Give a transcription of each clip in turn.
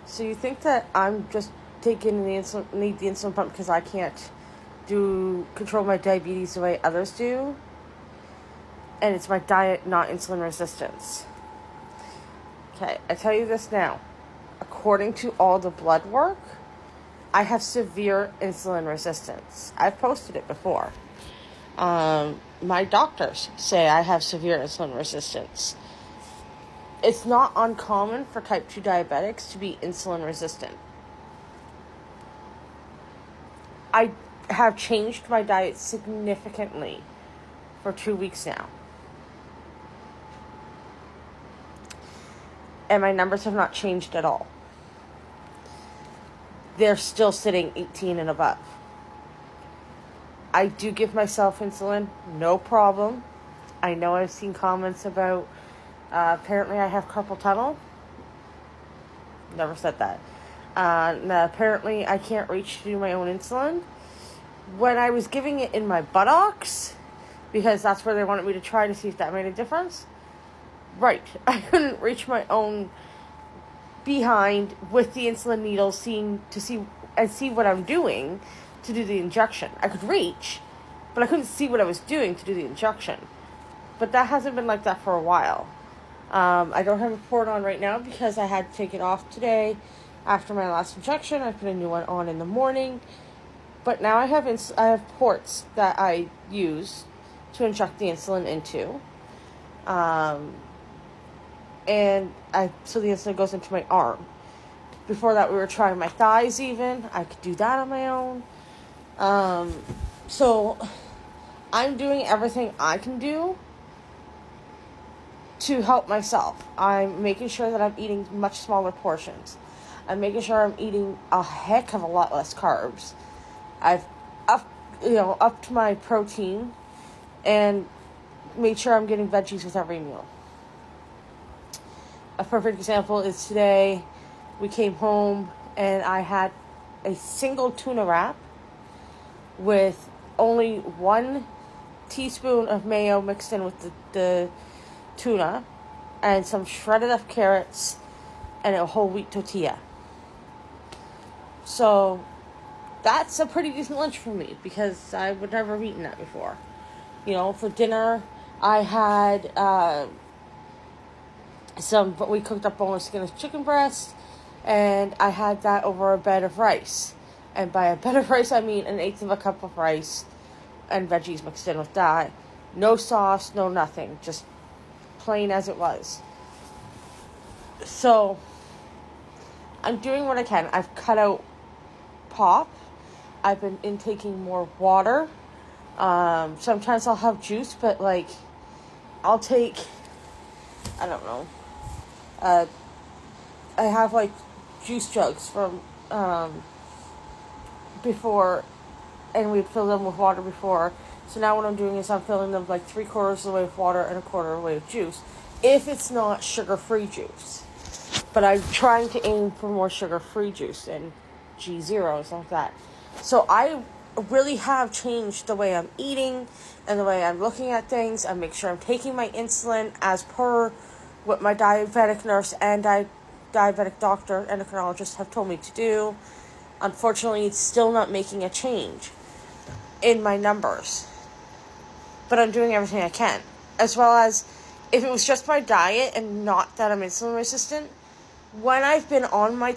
So you think that I'm just taking need the insulin pump because I can't control my diabetes the way others do? And it's my diet, not insulin resistance. Okay, I tell you this now. According to all the blood work, I have severe insulin resistance. I've posted it before. My doctors say I have severe insulin resistance. It's not uncommon for type 2 diabetics to be insulin resistant. I have changed my diet significantly for 2 weeks now. And my numbers have not changed at all. They're still sitting 18 and above. I do give myself insulin, no problem. I know I've seen comments about apparently I have carpal tunnel. Never said that. Apparently I can't reach to do my own insulin. When I was giving it in my buttocks, because that's where they wanted me to try to see if that made a difference, right, I couldn't reach my own behind with the insulin needle, see what I'm doing to do the injection. I could reach, but I couldn't see what I was doing to do the injection. But that hasn't been like that for a while. I don't have a port on right now because I had to take it off today after my last injection. I put a new one on in the morning. But now I have ports that I use to inject the insulin into. So the insulin goes into my arm. Before that, we were trying my thighs even. I could do that on my own. So I'm doing everything I can do to help myself. I'm making sure that I'm eating much smaller portions. I'm making sure I'm eating a heck of a lot less carbs. I've upped my protein and made sure I'm getting veggies with every meal. A perfect example is today we came home and I had a single tuna wrap with only 1 teaspoon of mayo mixed in with the tuna and some shredded up carrots and a whole wheat tortilla. So that's a pretty decent lunch for me because I would never have eaten that before. For dinner I had we cooked up boneless skinless chicken breast, and I had that over a bed of rice. And by a bed of rice, I mean 1/8 of a cup of rice and veggies mixed in with that. No sauce, no nothing, just plain as it was. So I'm doing what I can. I've cut out pop. I've been intaking more water. Sometimes I'll have juice, but I'll take, I don't know, I have juice jugs from before, and we'd fill them with water before. So now what I'm doing is I'm filling them 3/4 of the way with water and 1/4 of the way with juice, if it's not sugar-free juice. But I'm trying to aim for more sugar-free juice and G0 and stuff like that. So I really have changed the way I'm eating and the way I'm looking at things. I make sure I'm taking my insulin as per what my diabetic nurse and diabetic doctor, endocrinologist, have told me to do. Unfortunately, it's still not making a change in my numbers. But I'm doing everything I can. As well as, if it was just my diet and not that I'm insulin resistant, when I've been on my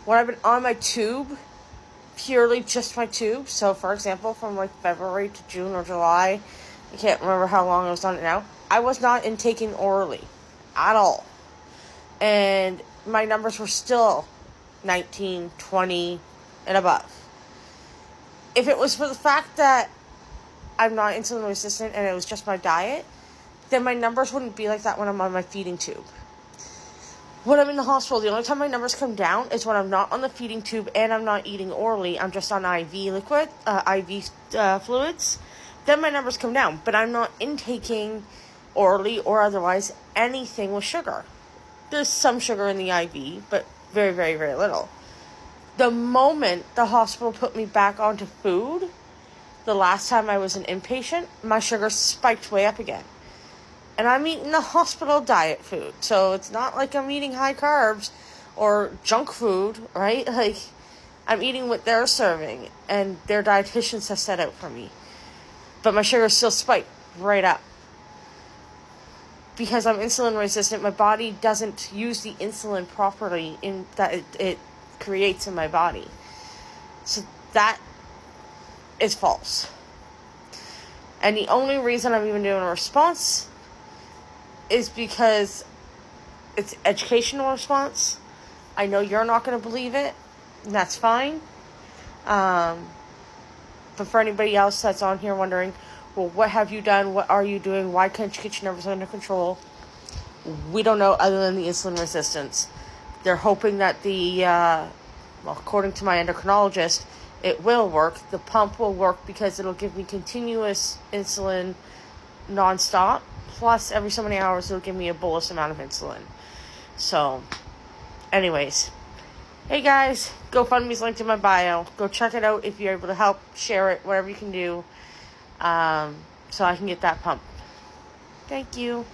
when I've been on my tube, purely just my tube, so for example, from February to June or July, I can't remember how long I was on it now, I was not intaking orally at all. And my numbers were still 19, 20, and above. If it was for the fact that I'm not insulin resistant and it was just my diet, then my numbers wouldn't be like that when I'm on my feeding tube. When I'm in the hospital, the only time my numbers come down is when I'm not on the feeding tube and I'm not eating orally. I'm just on IV fluids. Then my numbers come down, but I'm not intaking orally or otherwise anything with sugar. There's some sugar in the IV, but very, very, very little. The moment the hospital put me back onto food, the last time I was an inpatient, my sugar spiked way up again. And I'm eating the hospital diet food. So it's not like I'm eating high carbs or junk food, right? Like, I'm eating what they're serving and their dietitians have set out for me. But my sugar is still spiked right up. Because I'm insulin resistant, my body doesn't use the insulin properly in that it creates in my body. So that is false. And the only reason I'm even doing a response is because it's educational response. I know you're not going to believe it, and that's fine. But for anybody else that's on here wondering, well, what have you done? What are you doing? Why can't you get your nerves under control? We don't know other than the insulin resistance. They're hoping that according to my endocrinologist, it will work. The pump will work because it'll give me continuous insulin nonstop. Plus, every so many hours, it'll give me a bolus amount of insulin. So, anyways. Hey guys, GoFundMe's linked in my bio. Go check it out if you're able to help. Share it, whatever you can do. So I can get that pump. Thank you.